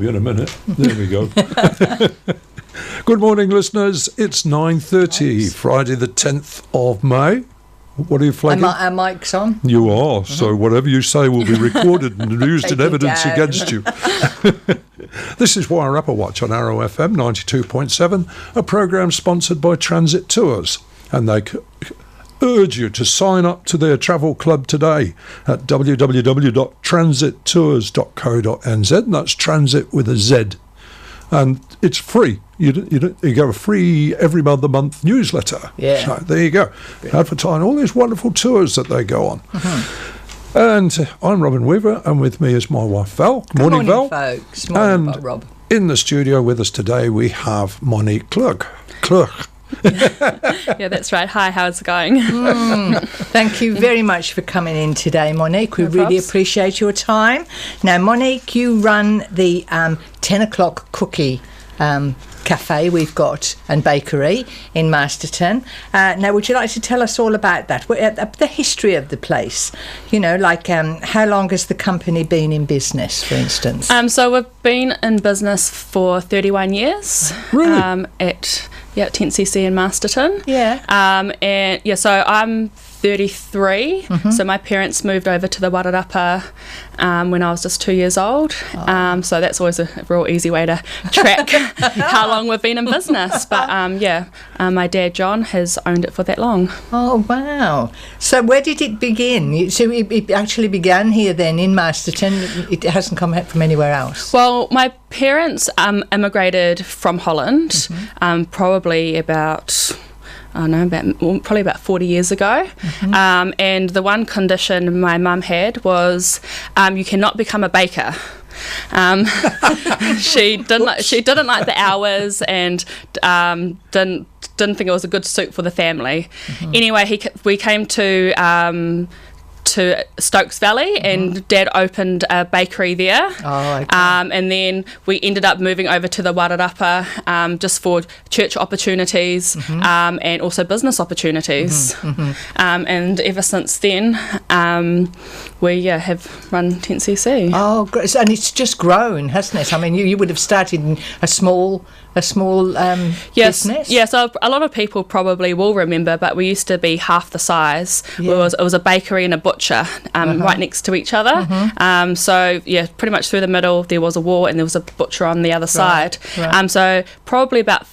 you in a minute. There we go. Good morning, listeners. It's 9:30, Friday the 10th of May. What are you flagging? Our mic's on. You are. So whatever you say will be recorded and used in evidence against you. This is Wairarapawatch on Arrow FM 92.7, a programme sponsored by Transit Tours. And they urge you to sign up to their travel club today at www.transittours.co.nz, and that's transit with a Z. And it's free. You get a free every other month newsletter. Yeah. So there you go. Advertising all these wonderful tours that they go on. Mm-hmm. And I'm Robin Weaver, and with me is my wife Val. Good morning, Val. folks. Morning, and Rob. In the studio with us today we have Monique Klug. Yeah, that's right. Hi, how's it going? Thank you very much for coming in today, Monique. We really appreciate your time. Now, Monique, you run the 10 o'clock cookie cafe we've got and bakery in Masterton. Now, would you like to tell us all about that? The history of the place, you know, like how long has the company been in business, for instance? So we've been in business for 31 years. Really? At 10cc in Masterton. Yeah. And yeah, so I'm 33. Mm-hmm. So my parents moved over to the Wairarapa when I was just 2 years old. So that's always a real easy way to track how long we've been in business. But my dad John has owned it for that long. Oh wow! So where did it begin? So it actually began here then in Masterton. It hasn't come from anywhere else. Well, my parents immigrated from Holland, probably about. Probably about 40 years ago. Mm-hmm. And the one condition my mum had was you cannot become a baker. She didn't like the hours and didn't think it was a good suit for the family. Mm-hmm. Anyway, we came to Stokes Valley, and Dad opened a bakery there. Oh, okay. And then we ended up moving over to the Wairarapa just for church opportunities and also business opportunities. And ever since then, we have run 10cc. Oh, great. And it's just grown, hasn't it? I mean, you would have started in a small business. Yeah, so a lot of people probably will remember, but we used to be half the size. Yeah. It was a bakery and a butcher right next to each other. So yeah, pretty much through the middle there was a wall and there was a butcher on the other side. Right. So probably about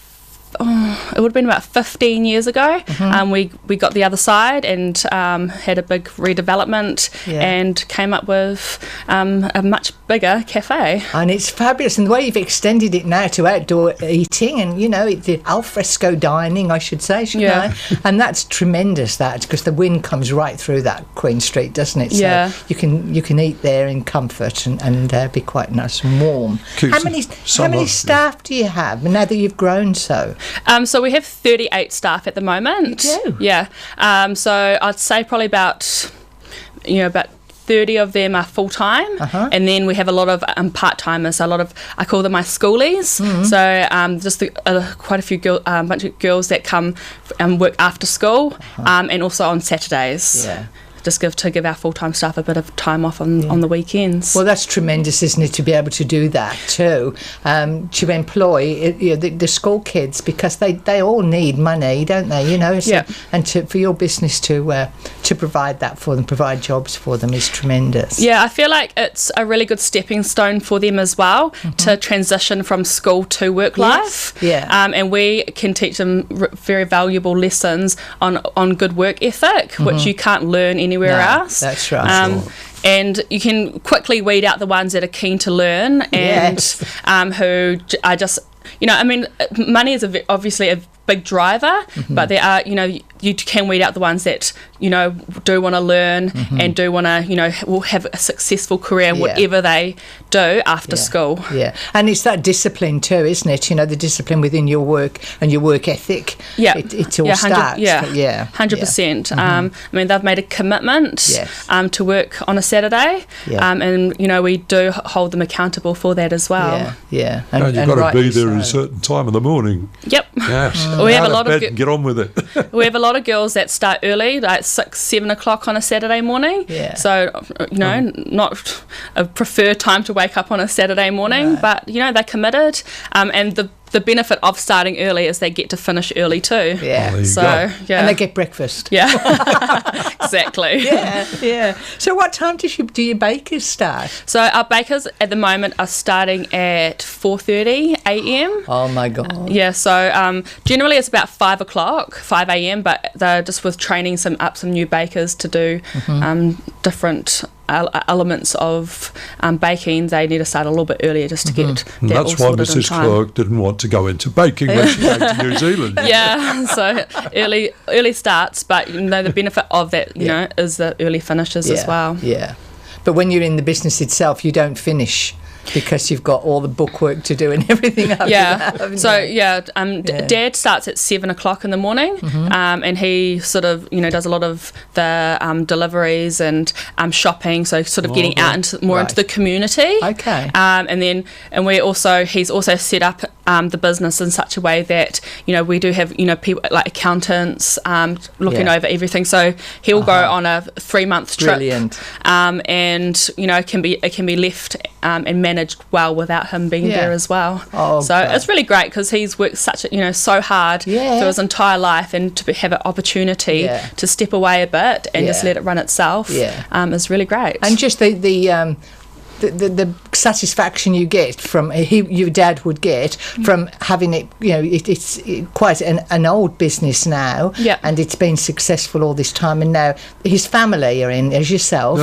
it would have been about 15 years ago. We got the other side and had a big redevelopment and came up with a much bigger cafe. And it's fabulous, and the way you've extended it now to outdoor eating and, you know, the alfresco dining, I should say, and that's tremendous, that, because the wind comes right through that Queen Street, doesn't it? So you can eat there in comfort and be quite nice and warm. How many staff do you have now that you've grown so? So we have 38 staff at the moment. You do? Yeah. So I'd say probably about 30 of them are full-time, and then we have a lot of part-timers, a lot of, I call them my schoolies. So just quite a few bunch of girls that come and work after school and also on Saturdays. Yeah. Just to give our full-time staff a bit of time off on the weekends. Well, that's tremendous, isn't it, to be able to do that too, to employ the school kids, because they all need money, don't they? You know, so, and for your business to provide that for them, provide jobs for them, is tremendous. Yeah, I feel like it's a really good stepping stone for them as well to transition from school to work life. Yeah. And we can teach them very valuable lessons on good work ethic, which you can't learn anywhere else. That's right. And you can quickly weed out the ones that are keen to learn and who are just, money is obviously a big driver, but there are, you can weed out the ones that, do want to learn and do want to, will have a successful career in whatever they do after school. Yeah, and it's that discipline too, isn't it? The discipline within your work and your work ethic. Yeah. It all starts. 100%. I mean, they've made a commitment to work on a Saturday, and, we do hold them accountable for that as well. Yeah. And you've got to be there at a certain time in the morning. Yep. Yes. We have a lot of get on with it. We have a lot lot of girls that start early, like 6, 7 o'clock on a Saturday morning. Yeah. So, not a preferred time to wake up on a Saturday morning, but, they're committed. And the benefit of starting early is they get to finish early too. Yeah. Yeah. And they get breakfast. Yeah. Exactly. Yeah. So what time do your bakers start? So our bakers at the moment are starting at 4:30 a.m. Oh my God. So generally it's about 5 a.m, but they're just with training some new bakers to do different elements of baking. They need to start a little bit earlier just to get that and that's all why sorted in Mrs. time. Clark didn't want to go into baking when she came to New Zealand. Yeah, so early starts, but the benefit of that is the early finishes as well. Yeah, but when you're in the business itself, you don't finish because you've got all the bookwork to do and everything after that, haven't you? Dad starts at 7 o'clock in the morning, and he sort of does a lot of the deliveries and shopping, so sort of getting out into the community. Okay. And he's also set up the business in such a way that we do have people like accountants looking over everything, so he'll go on a 3-month trip. Brilliant. And it can be left and managed well without him being there as well. It's really great because he's worked so hard through his entire life, and to have an opportunity to step away a bit and just let it run itself is really great. And just the satisfaction you get from your dad would get from having it, it's quite an old business now, and it's been successful all this time, and now his family are in as yourself.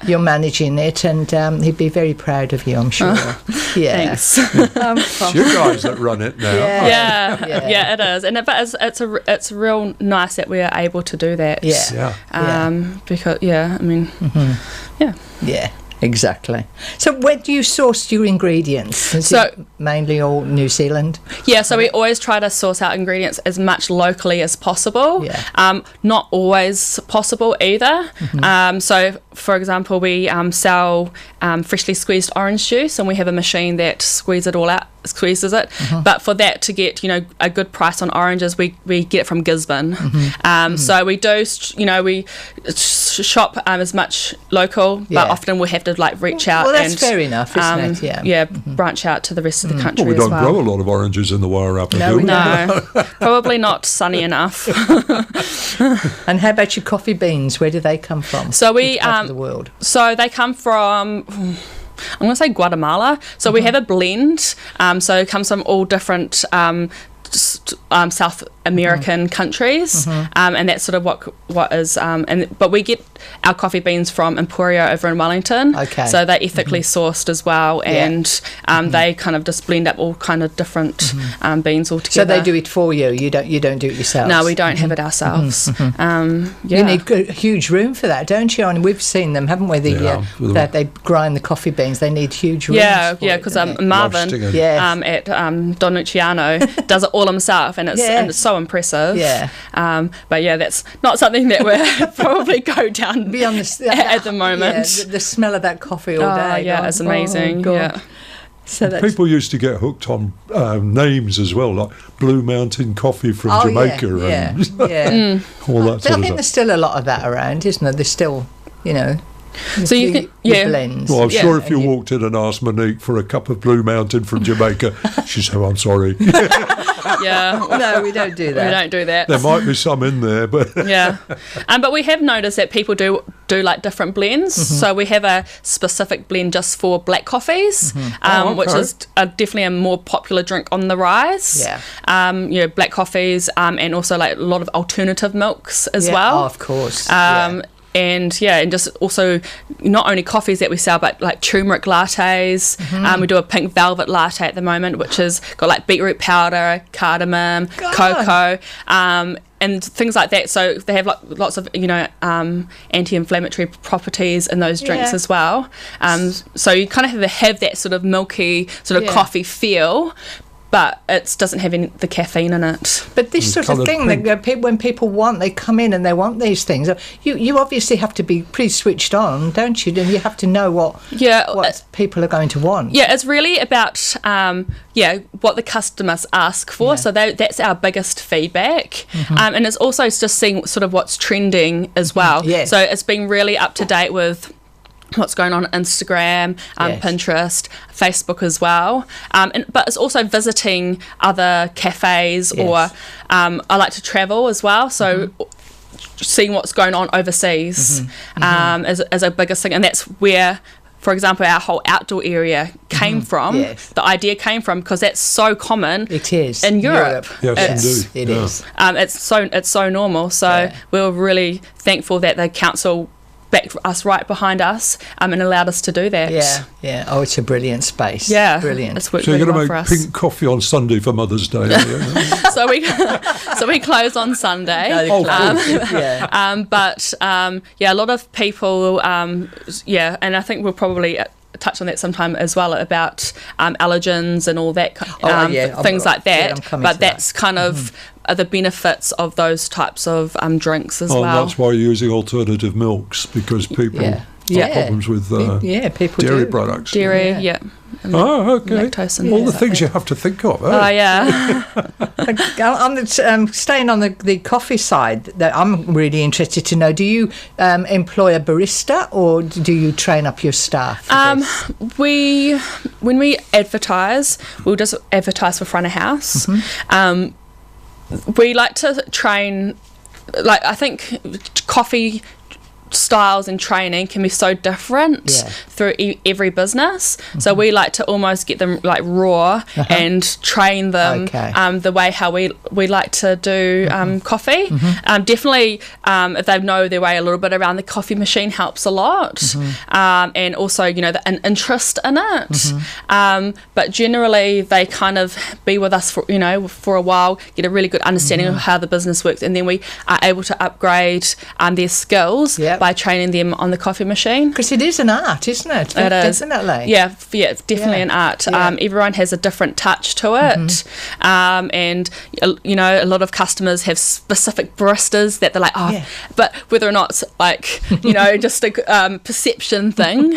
You're managing it, and he'd be very proud of you, I'm sure. Thanks. It's you guys that run it now. Yeah, it is, and it's real nice that we are able to do that. Because Exactly. So where do you source your ingredients? Is it mainly all New Zealand? Yeah, so we always try to source our ingredients as much locally as possible. Not always possible either. So, for example, we sell freshly squeezed orange juice, and we have a machine that squeezes it. But for that to get a good price on oranges, we get it from Gisborne. So we do we shop as much local, but often we have to reach out. Well, that's fair enough, isn't it? Branch out to the rest of the country. Well, we don't grow a lot of oranges in the Wairarapa, do we? No, probably not sunny enough. And how about your coffee beans? Where do they come from? So we Which part of the world? So they come from, I'm going to say Guatemala. So we have a blend. So it comes from all different South American countries, and that's sort of what is. But we get our coffee beans from Emporio over in Wellington. Okay. So they're ethically sourced as well, and they kind of just blend up all kind of different beans all together. So they do it for you. You don't do it yourself. No, we don't have it ourselves. You need a huge room for that, don't you? And we've seen them, haven't we? That they grind the coffee beans. They need huge rooms. Because Marvin at Don Luciano does it all himself, and it's so impressive. But that's not something that we're probably go down beyond at the moment. The smell of that coffee all day. It's amazing. So people used to get hooked on names as well, like Blue Mountain Coffee from Jamaica and all that sort of I think stuff. there's still a lot of that around, isn't there? There's still, so you can, blends. Well, I'm sure if you walked in and asked Monique for a cup of Blue Mountain from Jamaica, she'd say, I'm sorry. No, we don't do that. We don't do that. There might be some in there, but... But we have noticed that people do different blends. So we have a specific blend just for black coffees, which is definitely a more popular drink on the rise. Black coffees, and also a lot of alternative milks as well. Oh, of course. And just also not only coffees that we sell, but turmeric lattes. We do a pink velvet latte at the moment, which has got beetroot powder, cardamom, cocoa, and things like that. So they have lots of anti-inflammatory properties in those drinks as well. So you kind of have that sort of milky sort of coffee feel, but it doesn't have the caffeine in it. But this sort of thing, when people they come in and they want these things. You obviously have to be pretty switched on, don't you? And you have to know what people are going to want. Yeah, it's really about what the customers ask for. Yeah. So that's our biggest feedback, and it's also just seeing sort of what's trending as well. Yes. So it's being really up to date with what's going on Instagram, Pinterest, Facebook as well. But it's also visiting other cafes, or I like to travel as well. So seeing what's going on overseas is a biggest thing, and that's where, for example, our whole outdoor area came from. Yes. The idea came from, because that's so common. It is in Europe. Yes, indeed. It is. It's so normal. So we were really thankful that the council backed us right behind us and allowed us to do that. Yeah. Oh, it's a brilliant space. Yeah, brilliant. It's worked so you're really going well to make pink coffee on Sunday for Mother's Day, are you? so we close on Sunday. But a lot of people, and I think we'll probably touch on that sometime as well, about allergens and all that things like that. But that's kind of the benefits of those types of drinks as well. That's why you're using alternative milks, because people have problems with dairy products. Dairy, okay. Lactose and all the things you have to think of. I'm staying on the coffee side. That I'm really interested to know. Do you employ a barista, or do you train up your staff? When we advertise, we'll just advertise for front of house. We like to train. I think coffee styles and training can be so different through every business, so we like to almost get them raw and train them the way how we like to do coffee. Definitely if they know their way a little bit around the coffee machine helps a lot, and also an interest in it, but generally they kind of be with us for a while, get a really good understanding of how the business works, and then we are able to upgrade their skills by training them on the coffee machine. Because it is an art, isn't it? It is. Definitely. Yeah, it's definitely an art. Everyone has a different touch to it. And, a lot of customers have specific baristas that they're like, but whether or not it's just a perception thing.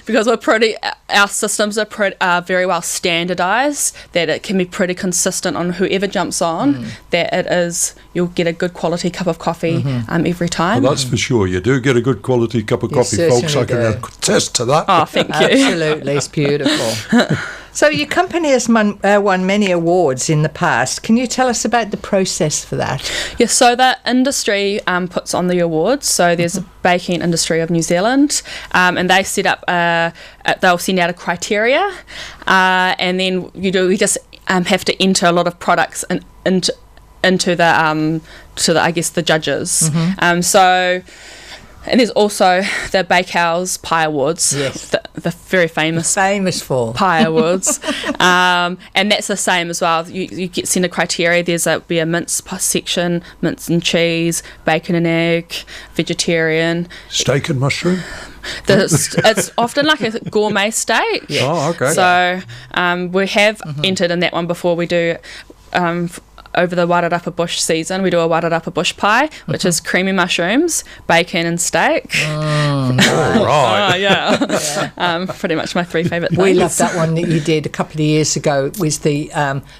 Because our systems are very well standardised, that it can be pretty consistent on whoever jumps on, that you'll get a good quality cup of coffee every time. Well, that's for sure. You do get a good quality cup of coffee, folks. I can attest to that. Oh, thank you. Absolutely, it's beautiful. So your company has won many awards in the past. Can you tell us about the process for that? Yes, so the industry puts on the awards. So there's a baking industry of New Zealand, and they set up they'll send out a criteria, and then we just have to enter a lot of products into the judges. And there's also the Bakehouse Pie Awards, the very famous for Pie Awards, and that's the same as well. You get sent a criteria. There's be a mince section, mince and cheese, bacon and egg, vegetarian, steak and mushroom. It's often like a gourmet steak. Oh, okay. So we have entered in that one before. We do. Over the Wairarapa bush season, we do a Wairarapa bush pie, which is creamy mushrooms, bacon and steak. Pretty much my three favourite things. We love that one that you did a couple of years ago. It was the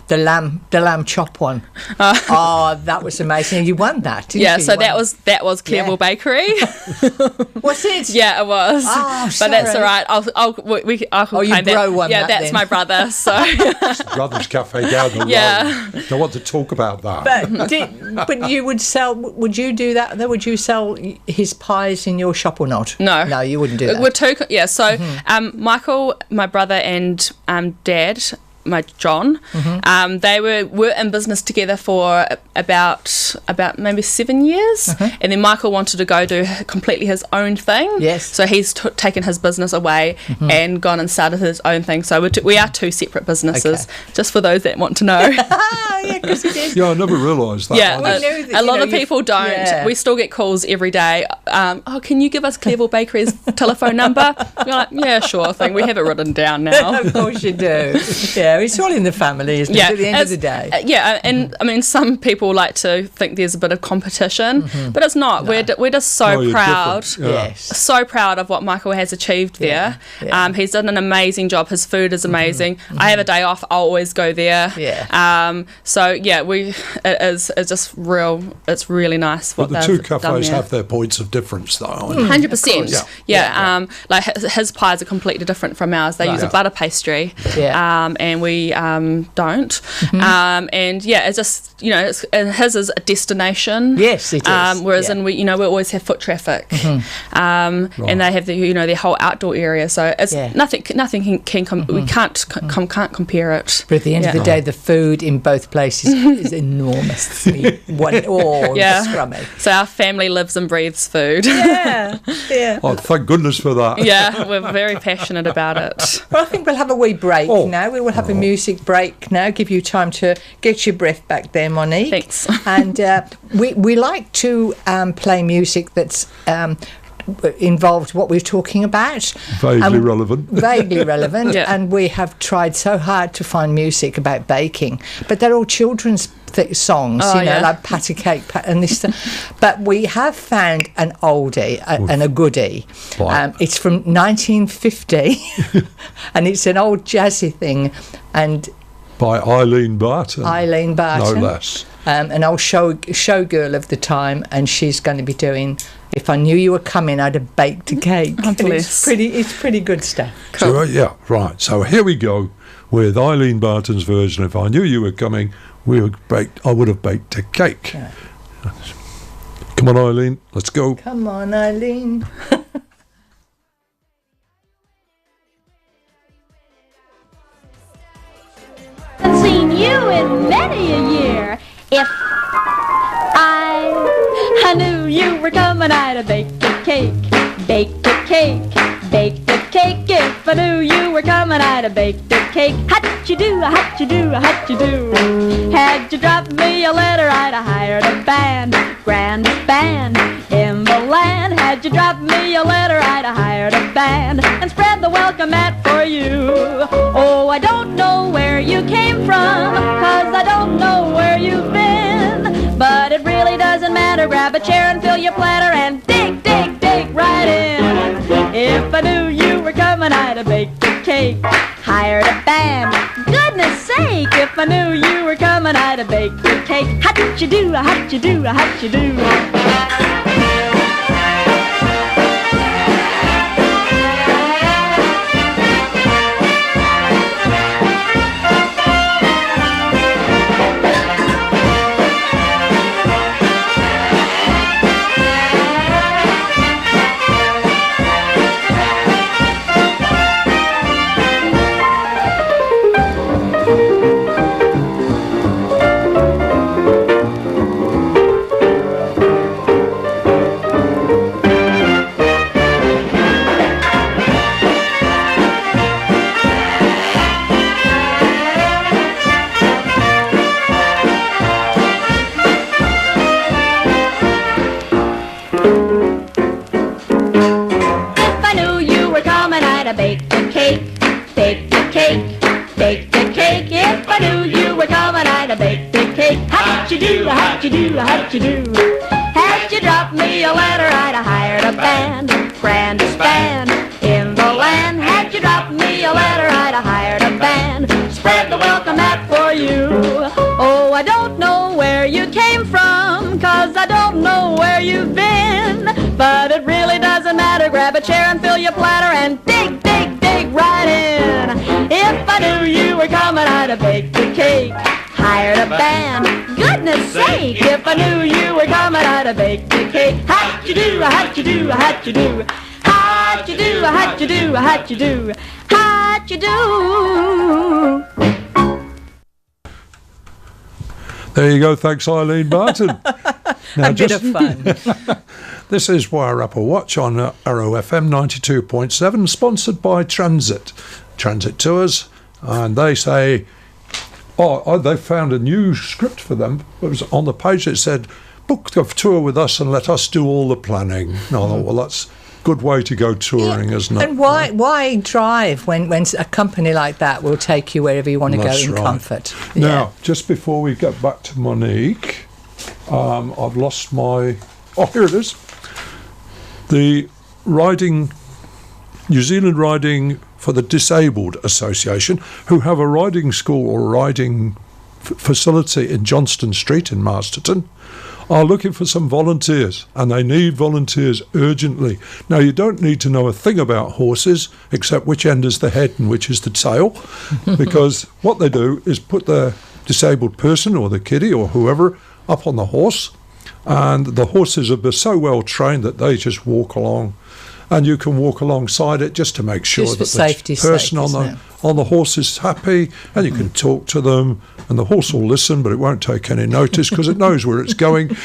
lamb chop one. That was amazing. You won that, didn't you? So that was Clearville Bakery. Was it? Yeah, it was. Oh, but that's all right. I'll you grow one. Yeah, that's my brother. So it's brother's cafe down the road. Don't want to talk about that. But you would sell? Would you do that? Would you sell his pies in your shop or not? No, you wouldn't do that. We're two. Yeah. So Michael, my brother, and Dad my John. They were in business together for about maybe 7 years, and then Michael wanted to go do completely his own thing. Yes. So he's taken his business away and gone and started his own thing. So we are two separate businesses, just for those that want to know. Yeah, because it is. Yeah, I never realised that. Yeah, that, a lot of people don't. Yeah. We still get calls every day. Can you give us Clearville Bakery's telephone number? We're like, yeah, sure thing. We have it written down now. Of course you do. Yeah, it's all in the family, isn't it? At the end of the day. And I mean, some people like to think there's a bit of competition, but it's not. No. We're just so proud. Yes. So proud of what Michael has achieved there. Yeah. He's done an amazing job. His food is amazing. I have a day off, I'll always go there. Yeah. So yeah, it's just real. It's really nice. But the two cafes have their points of difference, though. 100%. Yeah. Like his pies are completely different from ours. They use a butter pastry, and we don't. And yeah, it's just his is a destination. Yes, it is. Whereas we always have foot traffic, and they have their whole outdoor area. So it's nothing we can't compare it. But at the end of the day, the food in both places is enormously scrummy. So our family lives and breathes food. Yeah. Oh, thank goodness for that. Yeah, we're very passionate about it. Well, I think we'll have a wee break now. We will have a music break now. Give you time to get your breath back there, Monique. Thanks. And we like to play music that's involved what we're talking about. Vaguely relevant. Vaguely relevant. And we have tried so hard to find music about baking, but they're all children's songs, like patty cake and this stuff. But we have found an oldie and a goodie. It's from 1950, and it's an old jazzy thing, and by Eileen Barton. No less. An old showgirl of the time, and she's going to be doing "If I Knew You Were Coming, I'd Have Baked a Cake." It's pretty good stuff. Cool. So, So here we go with Eileen Barton's version. If I knew you were coming, I would have baked a cake. Yeah. Come on, Eileen, let's go. Come on, Eileen. I've seen you in many a year. If I knew you were coming, I'd have baked a cake, baked a cake, baked a cake. If I knew you were coming, I'd have baked a cake. How'd you do, how'd you do, how'd you do? Had you dropped me a letter, I'd have hired a band, grandest band in the land. Had you dropped me a letter, I'd have hired a band and spread the welcome mat for you. Oh, I don't know where you came from, 'cause I don't know where you've been, but it really doesn't matter. Grab a chair and fill your platter and dig, dig, dig right in. If I knew you were coming, I'd have baked a cake, hired a band. Goodness sake, if I knew you were coming, I'd have baked a cake. How'd you do, how'd you do, how'd you do? How'd you do? Had you dropped me a letter, I'd have hired a band, grandest band in the land. Had you dropped me a letter, I'd have hired a band, spread the welcome mat for you. Oh, I don't know where you came from, 'cause I don't know where you've been, but it really doesn't matter. Grab a chair and fill your platter and dig, dig, dig right in. If I knew you were coming, I'd have baked a cake, hired a band. Goodness sake, if I knew you were coming, I'd have baked a cake. How'd you do, how'd you do, how'd you do? How'd you do, how'd you do, how'd you do? How'd you do? There you go. Thanks, Eileen Barton. Now, a bit of fun. This is Wairarapawatch on Arrow FM 92.7, sponsored by Transit Tours, and they say, they found a new script for them. It was on the page that said, book a tour with us and let us do all the planning. And I thought, well, that's a good way to go touring, isn't it? And why drive when a company like that will take you wherever you want to go in comfort? Now, just before we get back to Monique, I've lost my... Oh, here it is. The New Zealand Riding for the Disabled Association, who have a riding school or riding facility in Johnston Street in Masterton, are looking for some volunteers, and they need volunteers urgently. Now, you don't need to know a thing about horses except which end is the head and which is the tail, because what they do is put the disabled person or the kiddie or whoever up on the horse, and the horses are so well trained that they just walk along, and you can walk alongside it just to make sure that the person on the horse is happy, and you can talk to them, and the horse will listen, but it won't take any notice because it knows where it's going.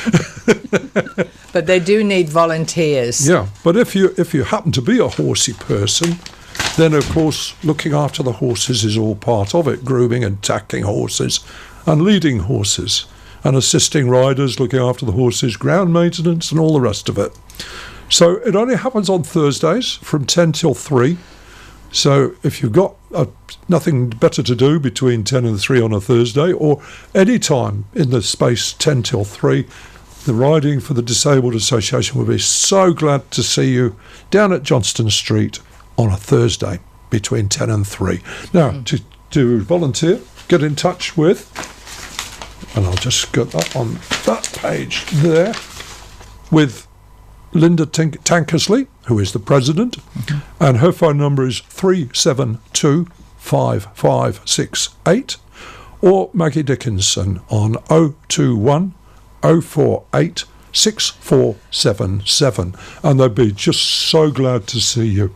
But they do need volunteers. Yeah, but if you happen to be a horsey person, then of course looking after the horses is all part of it, grooming and tacking horses and leading horses and assisting riders, looking after the horses, ground maintenance and all the rest of it. So it only happens on Thursdays from 10 till 3. So if you've got nothing better to do between 10 and 3 on a Thursday, or any time in the space 10 till 3, the Riding for the Disabled Association will be so glad to see you down at Johnston Street on a Thursday between 10 and 3. Now, to volunteer, get in touch with, and I'll just get that on that page there, with Linda Tankersley, who is the president, and her phone number is 3725568, or Maggie Dickinson on 021 048 6477, and they'd be just so glad to see you.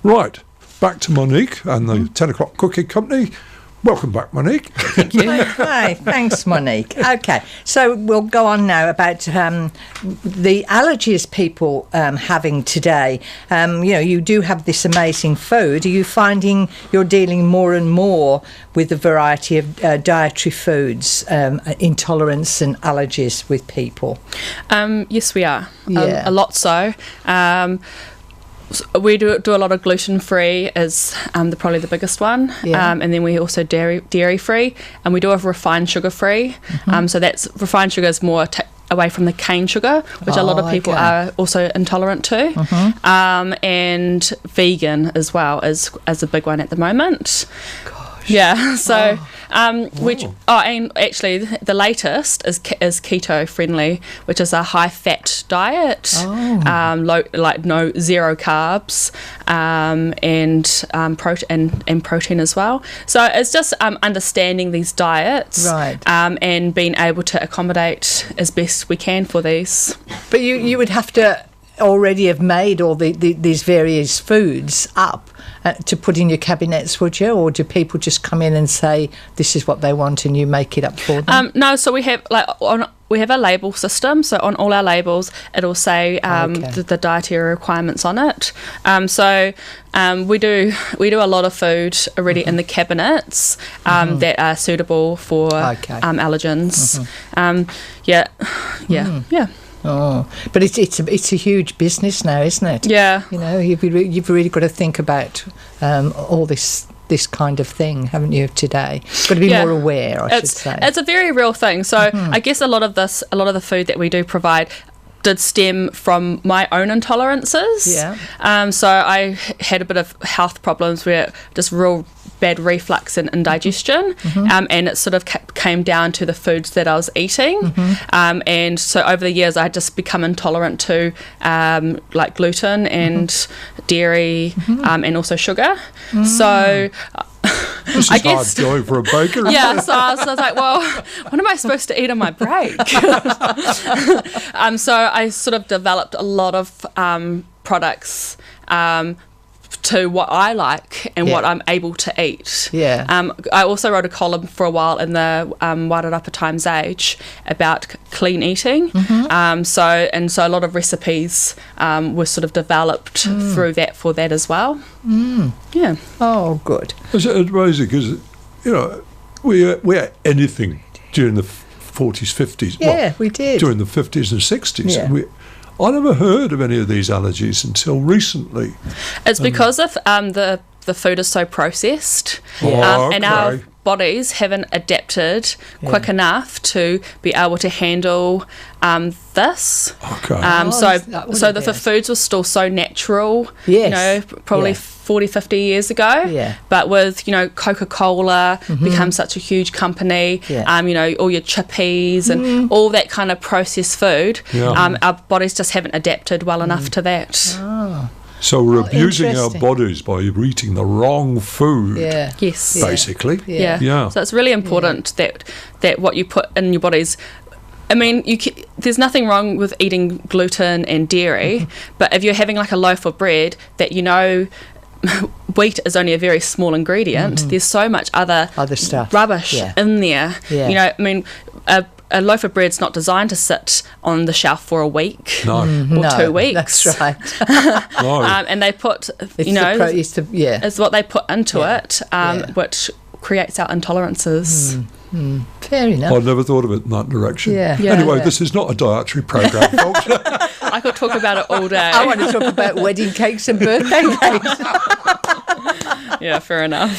Right, back to Monique and the 10 o'clock cooking company. Welcome back, Monique. Thank you. Hi, thanks, Monique. Okay, so we'll go on now about the allergies people having today. You do have this amazing food. Are you finding you're dealing more and more with the variety of dietary foods, intolerance and allergies with people? Yes, we are. Yeah. A lot so. We do a lot of gluten-free is probably the biggest one, and then we also dairy-free, and we do have refined sugar-free. So that's refined sugar is more away from the cane sugar, which a lot of people are also intolerant to, and vegan as well as a big one at the moment. Gosh. Yeah, so and actually the latest is keto friendly, which is a high fat diet, zero carbs, and protein as well. So it's just understanding these diets, right, and being able to accommodate as best we can for these. But you would have to already have made all these various foods up to put in your cabinets, would you? Or do people just come in and say this is what they want and you make it up for them? No, so we have we have a label system. So on all our labels, it'll say the dietary requirements on it. We do a lot of food already in the cabinets that are suitable for allergens. Yeah. Oh, but it's a huge business now, isn't it? Yeah. You've really got to think about all this kind of thing, haven't you, today? Got to be more aware, I should say. It's a very real thing. So I guess a lot of the food that we do provide did stem from my own intolerances. Yeah. So I had a bit of health problems where just real bad reflux and indigestion, and it sort of came down to the foods that I was eating, and so over the years I had just become intolerant to like gluten and dairy, and also sugar. So this is hard going for a baker. Yeah, so I was like, well, what am I supposed to eat on my break? So I sort of developed a lot of products to what I like and what I'm able to eat. Yeah. I also wrote a column for a while in the Wairarapa Times Age about clean eating. So a lot of recipes were sort of developed through that for that as well. Yeah. Oh, good. It's amazing because, you know, we ate anything during the 40s, 50s. Yeah, we did. During the 50s and 60s. Yeah. I never heard of any of these allergies until recently. It's because of the food is so processed, and our bodies haven't adapted quick enough to be able to handle this. Okay. So the foods were still so natural, Yes. you know, probably 40, 50 years ago. Yeah. But with, you know, Coca-Cola become such a huge company, you know, all your chippies and all that kind of processed food, our bodies just haven't adapted well enough to that. Oh. So we're abusing our interesting. bodies by eating the wrong food. Yeah. Yes. Basically. Yeah. So it's really important that what you put in your bodies. I mean, there's nothing wrong with eating gluten and dairy, but if you're having like a loaf of bread that you know wheat is only a very small ingredient, there's so much other stuff rubbish in there. Yeah. You know, I mean, a loaf of bread's not designed to sit on the shelf for a week or 2 weeks. That's right. No. And they put, It's you know, it's is what they put into it, which creates our intolerances. fair enough. I never thought of it in that direction. Yeah. Anyway, Yeah. this is not a dietary program, folks. I could talk about it all day. I want to talk about wedding cakes and birthday cakes. Yeah, fair enough.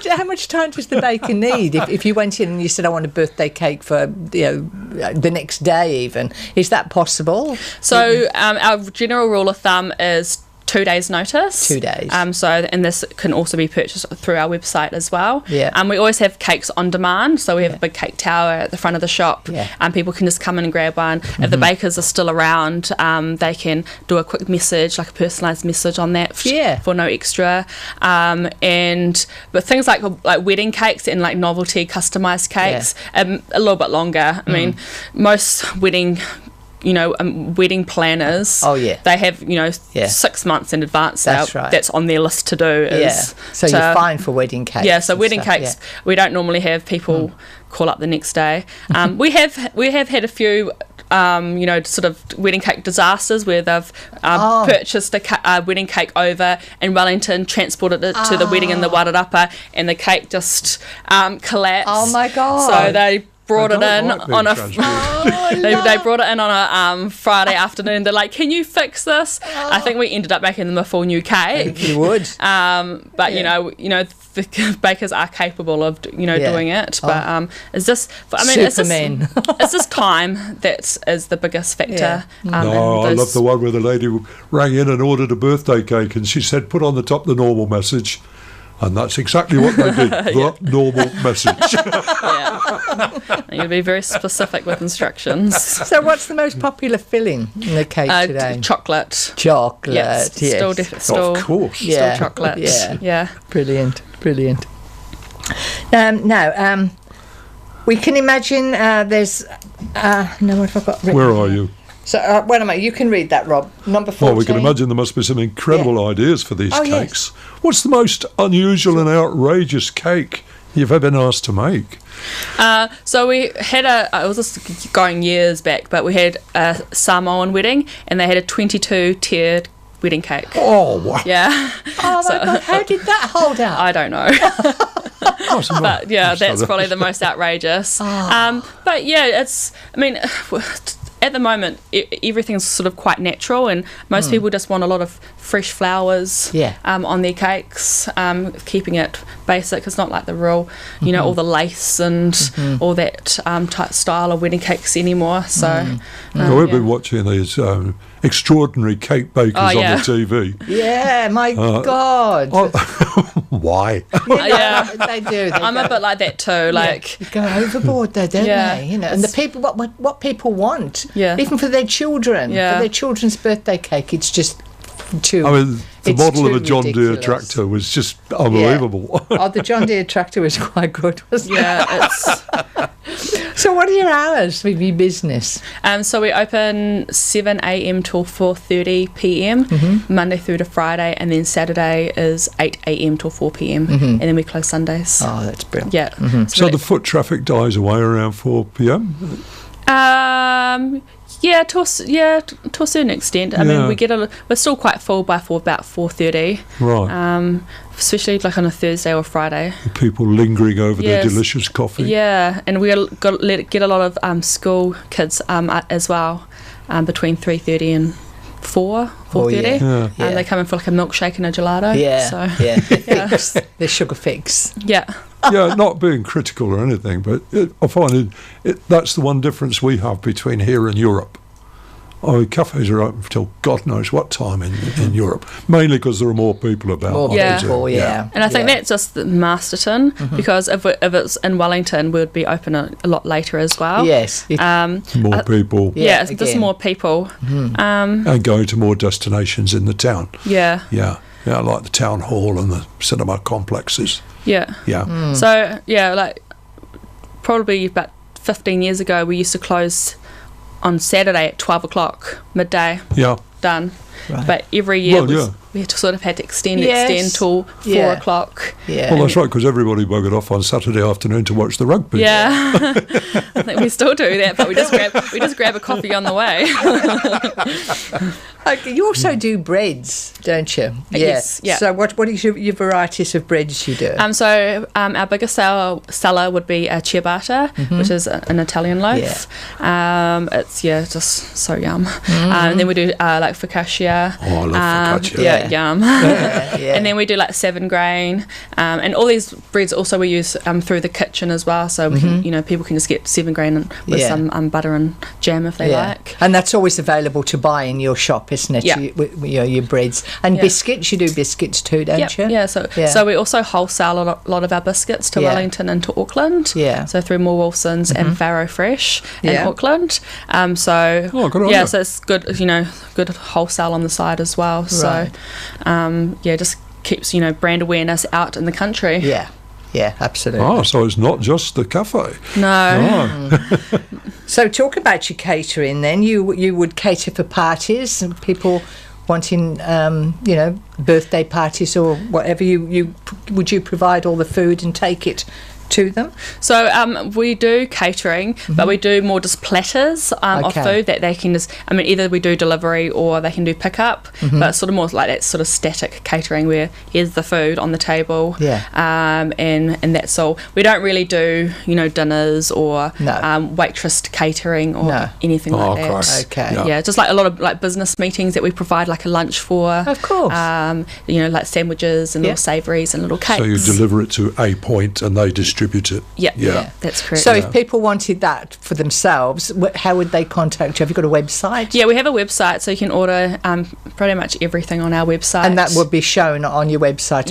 How much time does the baker need? If you went in and you said, I want a birthday cake for, you know, the next day even, is that possible? So our general rule of thumb is 2 days notice. 2 days. And this can also be purchased through our website as well. Yeah. We always have cakes on demand, so we have a big cake tower at the front of the shop. Yeah. People can just come in and grab one. If the bakers are still around, they can do a quick message, like a personalised message on that for no extra. But things like wedding cakes and like novelty customised cakes, a little bit longer. I mean, most wedding planners, they have, 6 months in advance. That's right. That's on their list to do. So you're fine for wedding cakes. Yeah, so wedding cakes, we don't normally have people call up the next day. We have had a few sort of wedding cake disasters where they've purchased a wedding cake over in Wellington, transported it to the wedding in the Wairarapa, and the cake just collapsed. Oh my God. So they brought it in on a they brought it in on a Friday afternoon. They're like, can you fix this? I think we ended up making them a full new cake. You would. But the bakers are capable of doing it. But it's just, Superman. it's just time that is the biggest factor. I love the one where the lady rang in and ordered a birthday cake, and she said, put on the top the normal message. And that's exactly what they did, the normal message. You'll be very specific with instructions. So what's the most popular filling in the cake today? Chocolate. Chocolate, yes. Still, of course. Still chocolate. Yeah. Brilliant. Now, we can imagine there's... no, what have I got written? Where are you? So, wait a minute, you can read that, Rob. Number 14. Well, we can imagine there must be some incredible ideas for these cakes. Yes. What's the most unusual and outrageous cake you've ever been asked to make? So we had I was just going years back, but we had a Samoan wedding, and they had a 22-tiered wedding cake. Oh, wow. Yeah. Oh, my God, how did that hold up? I don't know. But, that's probably the most outrageous. But, at the moment, everything's sort of quite natural, and most people just want a lot of fresh flowers on their cakes, keeping it basic. It's not like the real, all the lace and all that type style of wedding cakes anymore. So we've been watching these extraordinary cake bakers on the TV. Yeah, my God. Why? They do. I'm a bit like that too. Like they go overboard, though, don't they? And the people, what people want, even for their children, for their children's birthday cake, it's just too. I mean, the model of a John Deere ridiculous. tractor was just unbelievable. The John Deere tractor was quite good, wasn't it? it's. So what are your hours with your business? So we open 7 a.m. till 4:30 p.m. Monday through to Friday, and then Saturday is 8 a.m. till 4 p.m. And then we close Sundays. Oh, that's brilliant. Yeah. So the foot traffic dies away around 4 p.m. Yeah, to a certain extent. I mean, we're still quite full by about 4:30. Right. Especially like on a Thursday or Friday. People lingering over their delicious coffee. Yeah, and we get a lot of school kids as well, between 3:30 and 4:30. They come in for like a milkshake and a gelato. Yeah, so. The sugar fix. Yeah. Yeah, not being critical or anything, but I find that's the one difference we have between here and Europe. Cafes are open till God knows what time in Europe, mainly because there are more people about. More people, yeah. And I think that's just Masterton, because if it's in Wellington, we'd be open a lot later as well. Yes. More people. Yeah, there's more people. And going to more destinations in the town. Yeah. Yeah, like the town hall and the cinema complexes. Yeah. Yeah. So, like probably about 15 years ago, we used to close on Saturday at 12 o'clock, midday. Yeah. Done. Right. But every year we sort of had to extend till 4 o'clock. Yeah. Well, that's right, because everybody buggered off on Saturday afternoon to watch the rugby. Yeah. I think we still do that, but we just grab a coffee on the way. Okay, you also do breads, don't you? Yes. Yeah. So what are your varieties of breads you do? So our biggest seller would be a ciabatta, which is an Italian loaf. Yeah. It's just so yum. And then we do like focaccia. Oh, I love focaccia. Yeah, yum. And then we do like 7 grain, and all these breads also we use through the kitchen as well. So we can, people can just get 7 grain with some butter and jam if they like. And that's always available to buy in your shop, isn't it? Yeah. Your breads and biscuits. You do biscuits too, don't you? Yeah. So we also wholesale a lot of our biscuits to Wellington and to Auckland. Yeah. So through Moore Wilson's and Farrow Fresh in Auckland. Good So it's good, good wholesale on the side as well. Right. So just keeps brand awareness out in the country. Yeah, absolutely. Oh, so it's not just the cafe. No. Oh. So talk about your catering then. You would cater for parties and people wanting, birthday parties or whatever. Would you provide all the food and take it to them? So we do catering, but we do more just platters of food that they can just, either we do delivery or they can do pickup, but it's sort of more like that sort of static catering where here's the food on the table, and that's all. We don't really do, dinners or waitress catering or anything like that. Christ. Okay. Yeah, just like a lot of like business meetings that we provide like a lunch for. Of course. Like sandwiches and little savouries and little cakes. So you deliver it to a point and they distribute it. Yeah, that's correct. So if people wanted that for themselves, how would they contact you? Have you got a website? Yeah, we have a website, so you can order pretty much everything on our website. And that would be shown on your website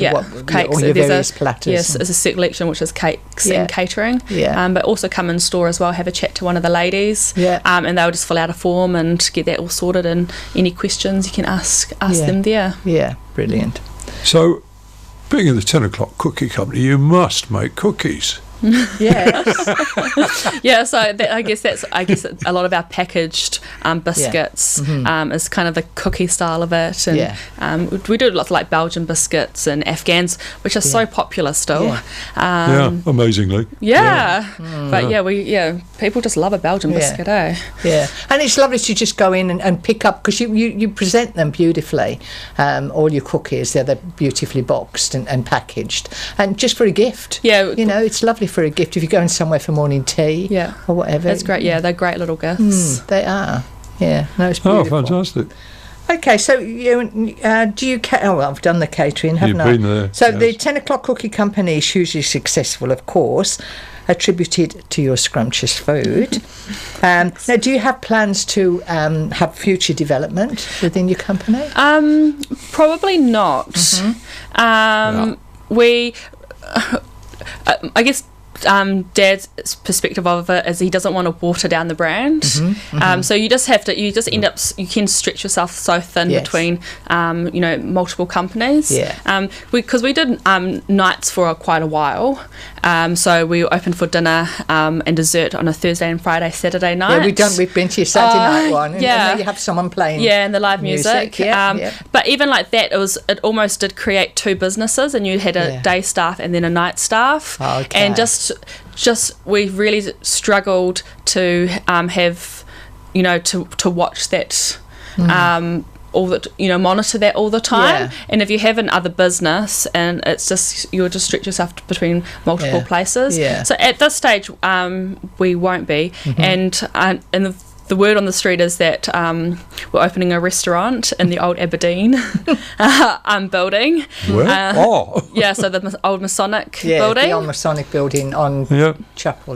cakes, all your various platters. Yes, it's a selection which is cakes and catering. Yeah. But also come in store as well, have a chat to one of the ladies. Yeah. And they'll just fill out a form and get that all sorted, and any questions you can ask them there. Yeah, brilliant. So, being in the 10 o'clock cookie company, you must make cookies. Yes. Yeah, so I guess a lot of our packaged biscuits is kind of the cookie style of it, and we do lots of like Belgian biscuits and Afghans, which are so popular still. Amazingly. But people just love a Belgian biscuit, eh? Yeah, and it's lovely to just go in and pick up, because you present them beautifully. All your cookies, they're beautifully boxed and packaged, and just for a gift. Yeah, it's lovely for a gift if you're going somewhere for morning tea or whatever. That's great. Yeah, they're great little gifts. They are. Yeah, no, it's beautiful. Oh, fantastic. Okay, so do you I've done the catering, haven't I? You've been there. So the 10 o'clock cookie company is hugely successful, of course, attributed to your scrumptious food. Now, do you have plans to have future development within your company? Probably not. We... I guess Dad's perspective of it is he doesn't want to water down the brand. So you just have to, you can stretch yourself so thin between, multiple companies. Because we did nights for quite a while, So we were open for dinner and dessert on a Thursday and Friday, Saturday night. Yeah, we've been to your Saturday night one. And Yeah. then you have someone playing. Yeah, and the live music. But even like that, it almost did create two businesses, and you had a day staff and then a night staff. Okay. And just we really struggled to have, to watch that. All that, monitor that all the time. Yeah. And if you have another business, and it's just, you'll just stretch yourself between multiple places. Yeah. So at this stage, we won't be. And the word on the street is that we're opening a restaurant in the old Aberdeen building. Where? Yeah, so the old Masonic Yeah, building. the old Masonic building on Chapel.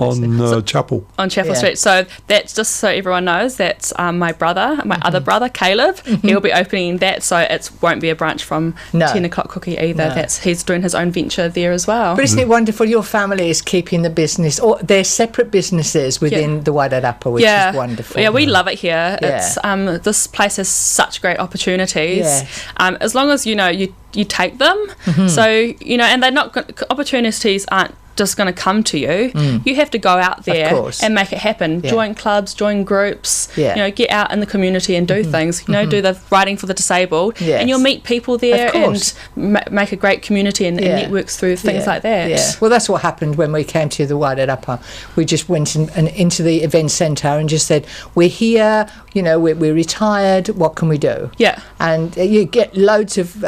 Chapel. On Chapel Yeah. Street. So that's just so everyone knows, that's my brother, my other brother, Caleb. He'll be opening that, so it won't be a branch from 10 o'clock cookie either. No. He's doing his own venture there as well. But isn't it wonderful? Your family is keeping the business, or they're separate businesses within the Wairarapa, which is wonderful. Yeah, we love it here. Yeah. It's this place has such great opportunities. Yes. As long as you take them. So and they're not opportunities aren't just going to come to you. You have to go out there and make it happen. Yeah. Join clubs, join groups. Yeah. Get out in the community and do things. Do the writing for the disabled, Yes. and you'll meet people there and make a great community and networks through things like that. Yeah. Well, that's what happened when we came to the Wairarapa. We just went into the event centre and just said, "We're here. We're retired. What can we do?" Yeah. And you get loads of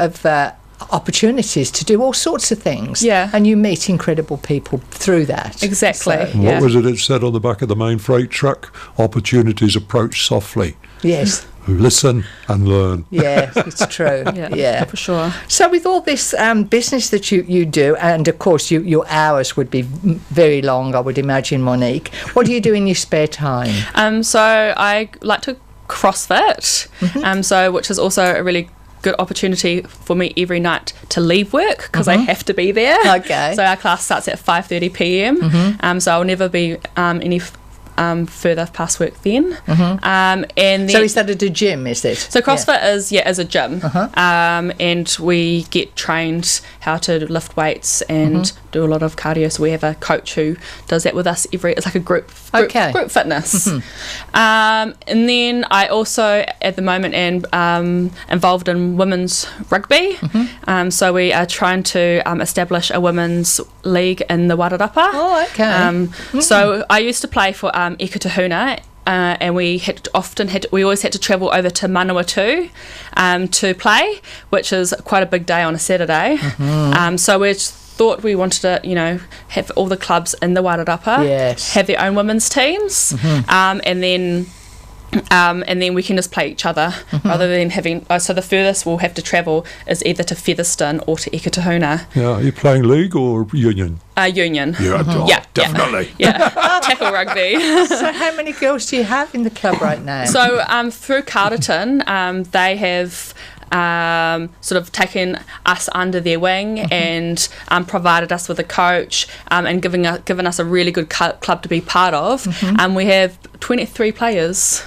opportunities to do all sorts of things. Yeah. And you meet incredible people through that. Exactly. So, What was it said on the back of the main freight truck? Opportunities approach softly. Yes. Listen and learn. Yeah, it's true. Yeah, for sure. So with all this business that you do, and of course your hours would be very long, I would imagine, Monique. What do you do in your spare time? So I like to CrossFit, which is also a really good opportunity for me every night to leave work, because I have to be there. Okay. So our class starts at 5:30 p.m. So I'll never be any further past work then. And then, so is that at a gym, is it? So CrossFit is a gym, and we get trained how to lift weights and do a lot of cardio. So we have a coach who does that with us it's like a group fitness. And then I also at the moment am involved in women's rugby. So we are trying to establish a women's league in the Wairarapa. Oh, okay. So I used to play for Ekatahuna, and we always had to travel over to Manawatu to play, which is quite a big day on a Saturday. So we thought we wanted to, have all the clubs in the Wairarapa have their own women's teams, and then we can just play each other rather than having. So the furthest we'll have to travel is either to Featherston or to Ekatahuna. Yeah, are you playing league or union? Union. Yeah, definitely. Yeah, tackle rugby. So how many girls do you have in the club right now? So through Carterton, they have sort of taken us under their wing and provided us with a coach and given us a really good club to be part of. We have 23 players.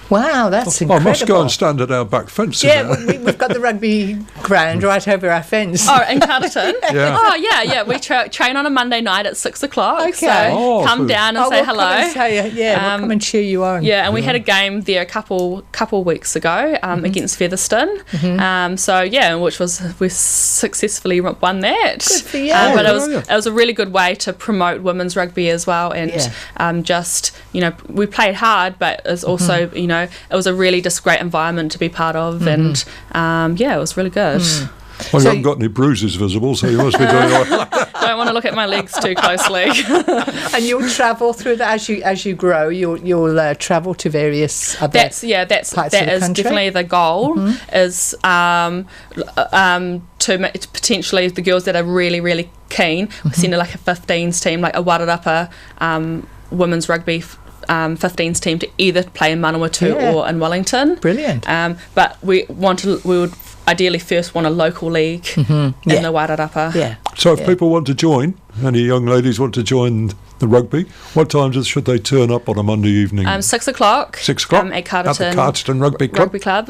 Wow, that's incredible. I must go and stand at our back fence. Yeah, we've got the rugby ground right over our fence. Oh, in Carterton? Yeah. Oh, yeah. We train on a Monday night at 6 o'clock. Okay. So come down and say we'll hello. We'll come and cheer you on. Yeah, and we had a game there a couple weeks ago against Featherston. Which we successfully won that. Good for you. But it was a really good way to promote women's rugby as well, and we played hard, but it's also it was a really just great environment to be part of, and it was really good. Well, you haven't got any bruises visible, so you must be doing all right. Don't want to look at my legs too closely. And you'll travel through that as you grow. You'll travel to various other parts of the country? Definitely the goal. Is to potentially the girls that are really really keen. We send like a 15s team, like a Wairarapa women's rugby 15s team to either play in Manawatu or in Wellington. Brilliant. But we would ideally first want a local league in the Wairarapa. Yeah. So if people want to join, any young ladies want to join the rugby. What times should they turn up on a Monday evening? 6 o'clock. 6 o'clock at Carterton. At the Carterton Rugby Club.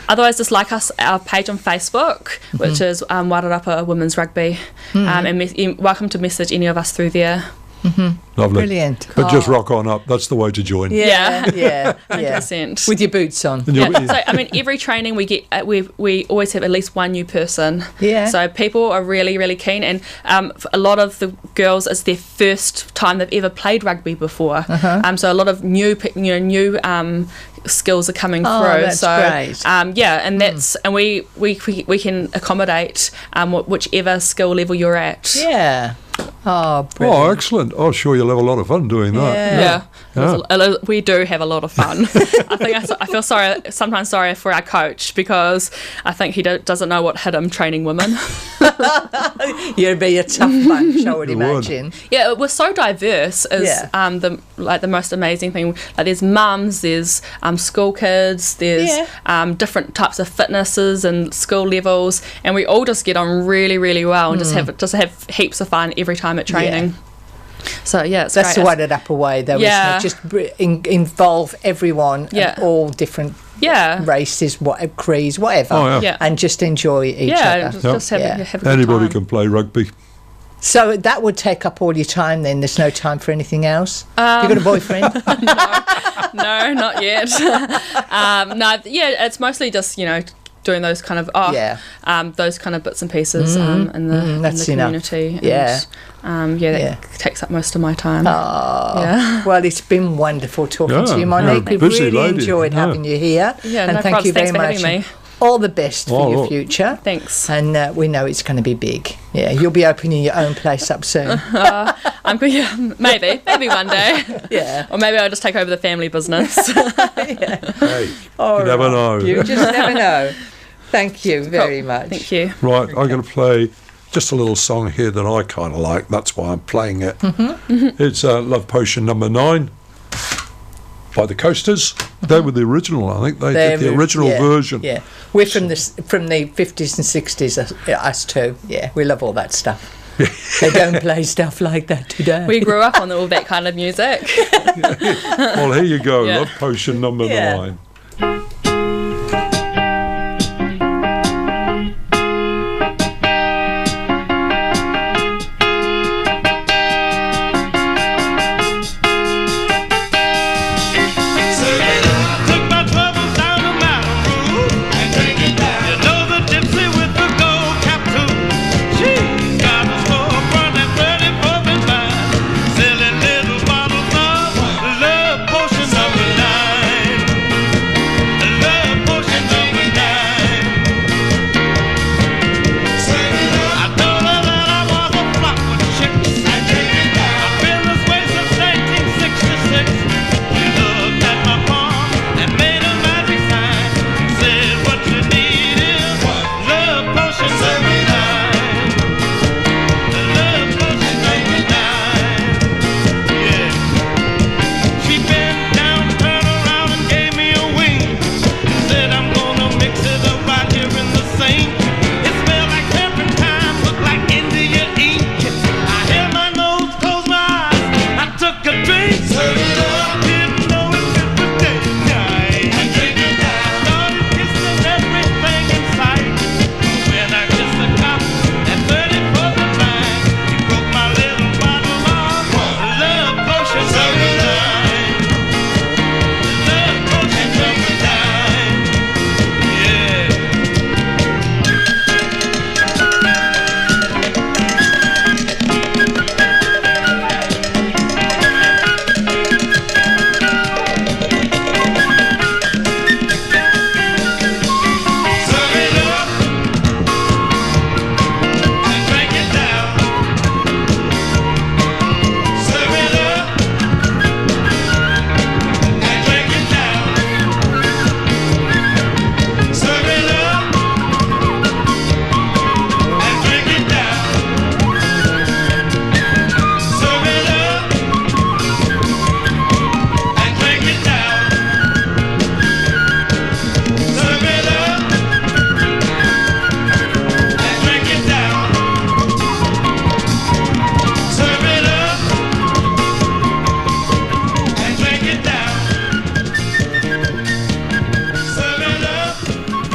Otherwise, just like us, our page on Facebook, which is Wairarapa Women's Rugby. And you're welcome to message any of us through there. Lovely. Brilliant. But just rock on up. That's the way to join. Yeah. 100%. With your boots on. So, I mean, every training we get, we always have at least one new person. Yeah. So people are really, really keen. And a lot of the girls, it's their first time they've ever played rugby before. So a lot of new skills are coming through. That's great. And that's and we can accommodate whichever skill level you're at. Yeah. Oh, brilliant. Oh, excellent. Oh, sure, you'll have a lot of fun doing that. Yeah. We do have a lot of fun. I feel sometimes sorry for our coach, because I think he doesn't know what hit him training women. You'd be a tough bunch, I would imagine. Yeah, we're so diverse is the most amazing thing. Like, there's mums, there's school kids, there's different types of fitnesses and school levels, and we all just get on really, really well and just have heaps of fun every time at training. So it's that's great. the Wairarapa way, though, isn't it? Just involve everyone of all different races, creeds, whatever, and just enjoy each other. Just have a good Anybody time. can play rugby. So that would take up all your time then? There's no time for anything else? You got a boyfriend? No, not yet. It's mostly just, doing those kind of those kind of bits and pieces in the community. That takes up most of my time. Well, it's been wonderful talking to you, Monique. We've really enjoyed having you here. And thank you very Thanks for much. having me. All the best for your future. Thanks. And we know it's going to be big. Yeah, you'll be opening your own place up soon. Maybe one day. Yeah. Or maybe I'll just take over the family business. Hey, you never know. You just never know. Thank you very much. Thank you. Right, I'm going to play just a little song here that I kind of like. That's why I'm playing it. It's Love Potion number 9 by the Coasters. They were the original, I think. They did the original version. Yeah, we're from the 50s and 60s, us too. Yeah, we love all that stuff. They don't play stuff like that today. We grew up on all that kind of music. Well, here you go. Love Potion number 9.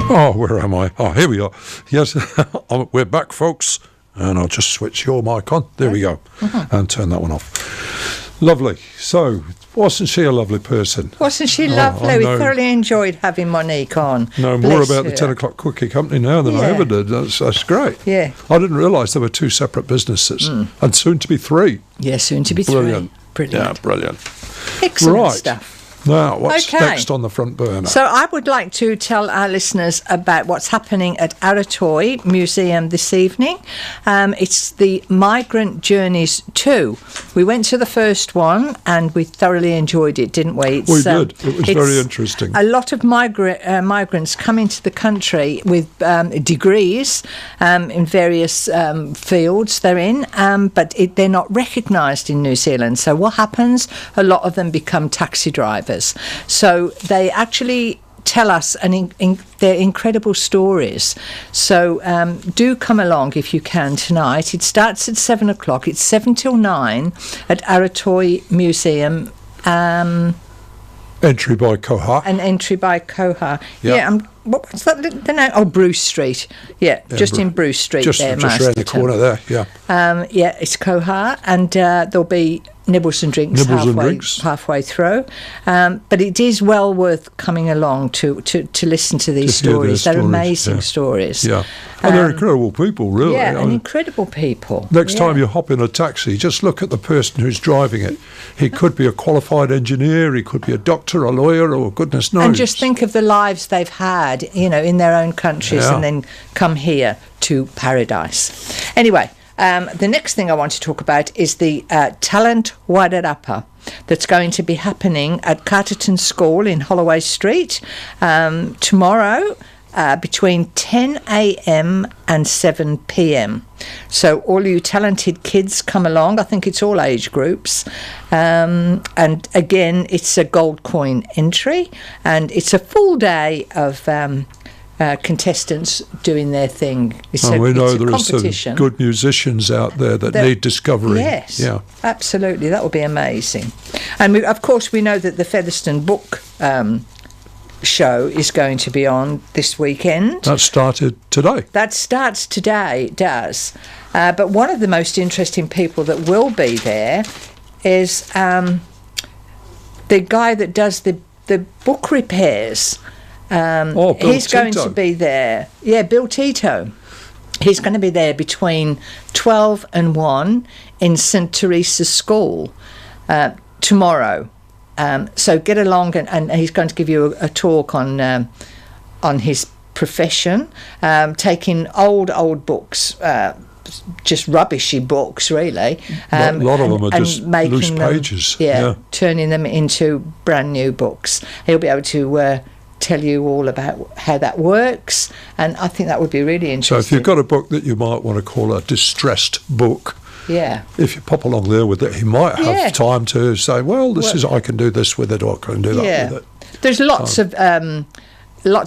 Oh, where am I? Oh, here we are. Yes, we're back, folks. And I'll just switch your mic on. There we go. And turn that one off. Lovely. So, wasn't she a lovely person? Wasn't she lovely? We thoroughly enjoyed having Monique on. Know more about the 10 o'clock cookie company now than I ever did. That's great. Yeah. I didn't realise there were 2 separate businesses. And soon to be 3. Yeah, soon to be 3. Brilliant. Yeah, brilliant. Excellent stuff. Now, what's next on the front burner? So I would like to tell our listeners about what's happening at Aratoi Museum this evening. It's the Migrant Journeys 2. We went to the first one and we thoroughly enjoyed it, didn't we? We did. It was very interesting. A lot of migrants come into the country with degrees in various fields they're in, but they're not recognised in New Zealand. So what happens? A lot of them become taxi drivers. So they actually tell us their incredible stories. So do come along if you can tonight. It starts at 7 o'clock. It's 7 till 9 at Aratoi Museum. Entry by Koha. An entry by Koha. Yeah. What's that? The name? Oh, Bruce Street. Yeah, just in Bruce Street just there, just around the corner there. Yeah. It's Koha, and there'll be nibbles and drinks halfway through. But it is well worth coming along to listen to these stories. They're amazing stories. Yeah. And they're incredible people, really. Yeah, incredible people. Next time you hop in a taxi, just look at the person who's driving it. He could be a qualified engineer, he could be a doctor, a lawyer, or goodness knows. And just think of the lives they've had, in their own countries and then come here to paradise. Anyway, the next thing I want to talk about is the Talent Wairarapa that's going to be happening at Carterton School in Holloway Street tomorrow between 10 a.m. and 7 p.m. So all you talented kids come along. I think it's all age groups. And again, it's a gold coin entry and it's a full day of contestants doing their thing. We know there are some good musicians out there that need discovery. Yes, absolutely. That will be amazing. And of course, we know that the Featherston Book show is going to be on this weekend. That started today. That starts today, it does. But one of the most interesting people that will be there is the guy that does the book repairs. He's going to be there. Yeah, Bill Tito. He's going to be there between 12 and 1 in St. Teresa's School tomorrow. So get along, and he's going to give you a talk on his profession, taking old books, just rubbishy books, really. A lot of them are just loose pages. Turning them into brand new books. He'll be able to tell you all about how that works, and I think that would be really interesting. So if you've got a book that you might want to call a distressed book, if you pop along there with it, he might have time to say, I can do this with it, or I can do that with it. There's lots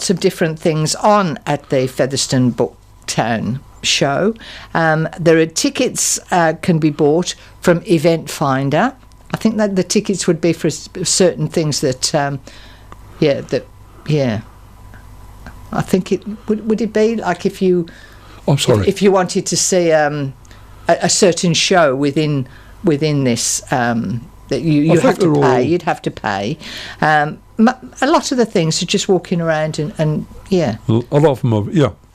of different things on at the Featherston Booktown show. There are tickets can be bought from Event Finder. I think that the tickets would be for certain things that I think it would it be like if you if you wanted to see a certain show within this that you have to pay, you'd have to pay. A lot of the things are just walking around and a lot of them are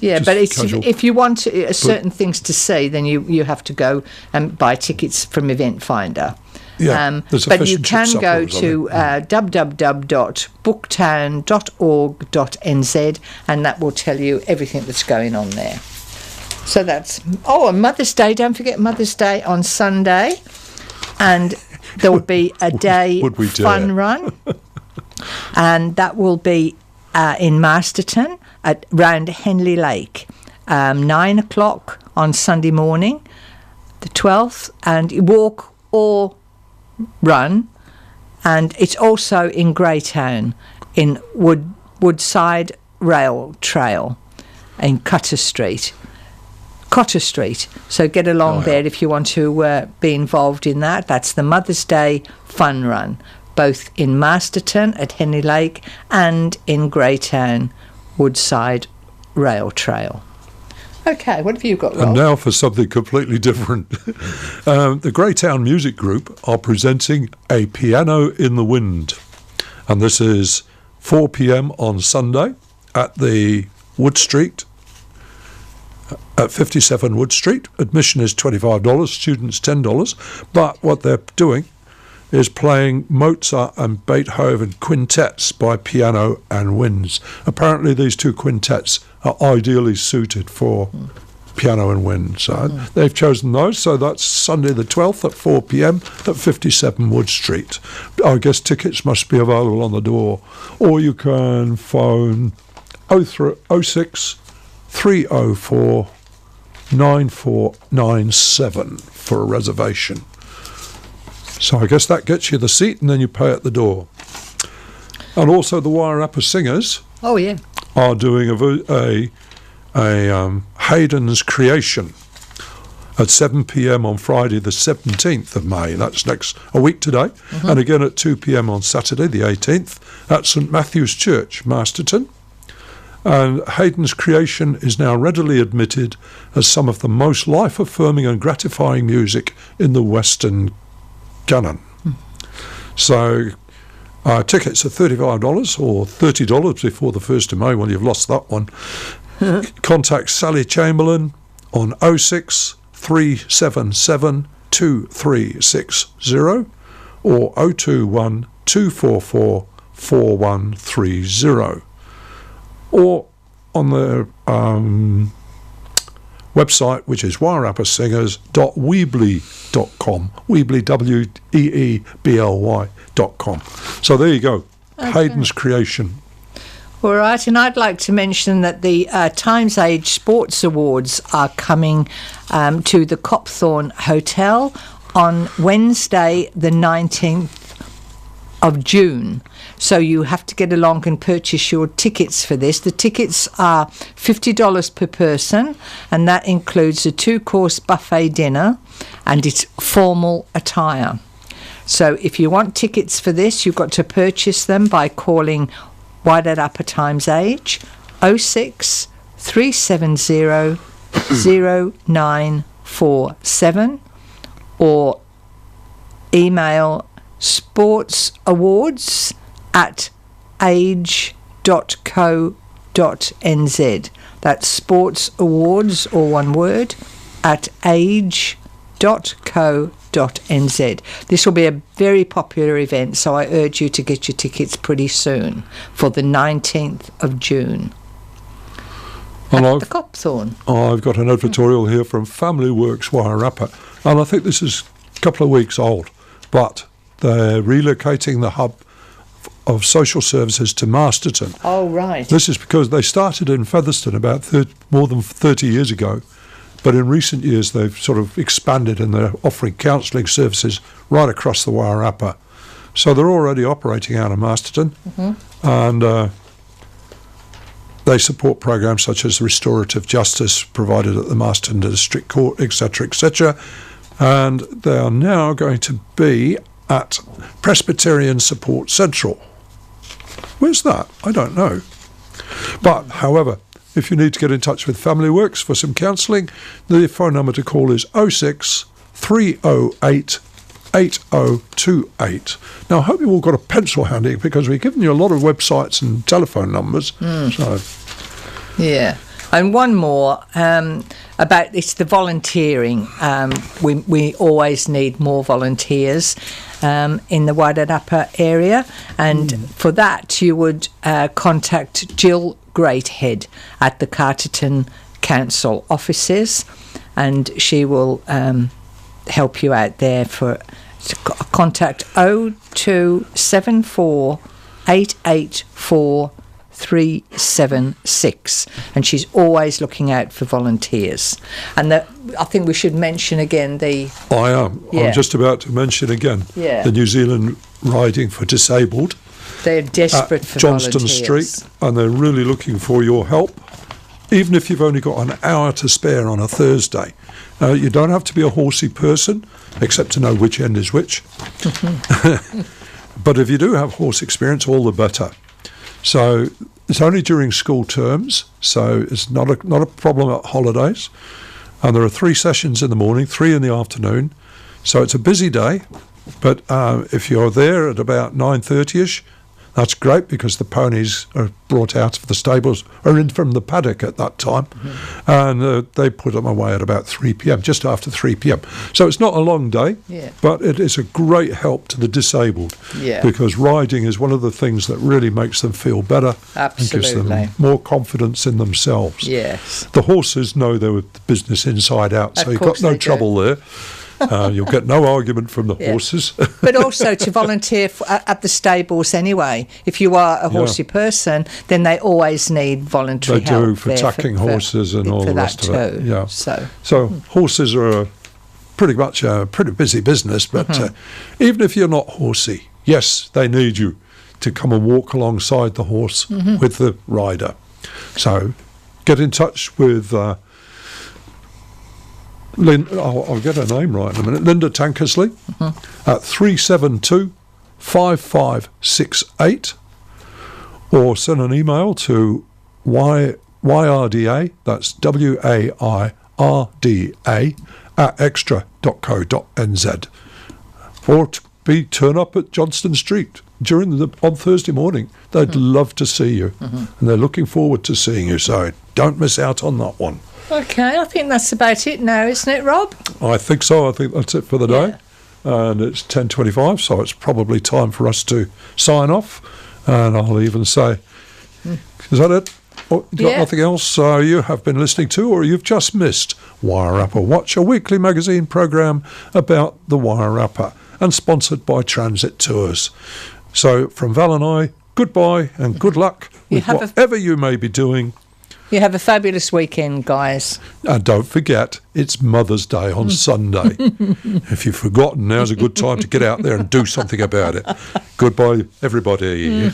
but if you want certain things to see, then you have to go and buy tickets from Event Finder. But you can go to www.booktown.org.nz and that will tell you everything that's going on there. So that's... and Mother's Day. Don't forget Mother's Day on Sunday. And there will be a day fun run. And that will be in Masterton round Henley Lake. 9 o'clock on Sunday morning, the 12th. And you walk or run, and it's also in Greytown in Woodside Rail Trail in Cotter Street. So get along there if you want to be involved in that. That's the Mother's Day Fun Run, both in Masterton at Henley Lake and in Greytown Woodside rail trail. Okay, what have you got, Rob? And now for something completely different. The Greytown Music Group are presenting A Piano in the Wind. And this is 4 p.m. on Sunday at the Wood Street, at 57 Wood Street. Admission is $25, students $10. But what they're doing is playing Mozart and Beethoven quintets by piano and winds. Apparently these two quintets are ideally suited for piano and wind. So they've chosen those. So that's Sunday the 12th at 4 p.m. at 57 Wood Street. I guess tickets must be available on the door. Or you can phone 06 304 9497 for a reservation. So I guess that gets you the seat and then you pay at the door. And also the Wairarapa Singers are doing a Hayden's Creation at 7 p.m. on Friday the 17th of May. That's a week today. And again at 2 p.m. on Saturday the 18th at St Matthew's Church, Masterton. And Hayden's Creation is now readily admitted as some of the most life-affirming and gratifying music in the Western canon. So tickets are $35 or $30 before the 1st of May. Well, you've lost that one. Contact Sally Chamberlain on 06 377 2360 or 021 244 4130. Or on the website, which is wairarapasingers.weebly.com, Weebly, WEEBLY.com. So there you go, Hayden's Creation. All right, and I'd like to mention that the Times Age Sports Awards are coming to the Copthorne Hotel on Wednesday the 19th of June. So you have to get along and purchase your tickets for this. The tickets are $50 per person, and that includes a 2-course buffet dinner and it's formal attire. So if you want tickets for this, you've got to purchase them by calling Wairarapa Times Age 06 370 0947 or email sportsawards@age.co.nz. That's sports awards, or one word, at age.co.nz. This will be a very popular event, so I urge you to get your tickets pretty soon for the 19th of June. At the Copthorne. I've got an editorial here from Family Works Wairarapa, and I think this is a couple of weeks old, but they're relocating the hub of social services to Masterton. Oh, right. This is because they started in Featherston about more than 30 years ago, but in recent years they've sort of expanded and they're offering counselling services right across the Wairarapa. So they're already operating out of Masterton, and they support programs such as restorative justice provided at the Masterton District Court, etc., etc. And they are now going to be at Presbyterian Support Central. Where's that? I don't know. But, however, if you need to get in touch with Family Works for some counselling, the phone number to call is 06 308 8028. Now, I hope you've all got a pencil handy because we've given you a lot of websites and telephone numbers. So. Yeah. And one more about it's the volunteering. We always need more volunteers in the Wairarapa area, and for that you would contact Jill Greathead at the Carterton Council offices, and she will help you out there. For contact 0274 884 376, and she's always looking out for volunteers. And I think we should mention again the... I am. I'm just about to mention again the New Zealand Riding for Disabled. They're desperate for Johnston volunteers. Street, and they're really looking for your help, even if you've only got an hour to spare on a Thursday. You don't have to be a horsey person, except to know which end is which. But if you do have horse experience, all the better. So It's only during school terms, so it's not a problem at holidays. And there are 3 sessions in the morning, 3 in the afternoon. So it's a busy day. But if you're there at about 9:30ish, that's great, because the ponies are brought out of the stables, or in from the paddock at that time, and they put them away at about 3 p.m, just after 3 p.m. So it's not a long day, but it is a great help to the disabled, because riding is one of the things that really makes them feel better and gives them more confidence in themselves. Yes. The horses know their business inside out, so you've got no trouble there. You'll get no argument from the horses. But also to volunteer at the stables anyway. If you are a horsey person, then they always need voluntary help. They do, for tacking horses and all the rest of it. Yeah. So horses are pretty much a pretty busy business, but even if you're not horsey, yes, they need you to come and walk alongside the horse with the rider. So get in touch with... I'll get her name right in a minute. Linda Tankersley at 372-5568, or send an email to Wairarapa, that's WAIRDA at extra.co.nz, or turn up at Johnston Street on Thursday morning. They'd love to see you, and they're looking forward to seeing you. So don't miss out on that one. Okay, I think that's about it now, isn't it, Rob? I think so. I think that's it for the day. And it's 10:25, so it's probably time for us to sign off. And I'll even say, is that it? Oh, got nothing else you have been listening to, or you've just missed Wairarapawatch, a weekly magazine programme about the Wairarapa, and sponsored by Transit Tours. So from Val and I, goodbye and good luck with whatever you may be doing. You have a fabulous weekend, guys. And don't forget, it's Mother's Day on Sunday. If you've forgotten, now's a good time to get out there and do something about it. Goodbye, everybody.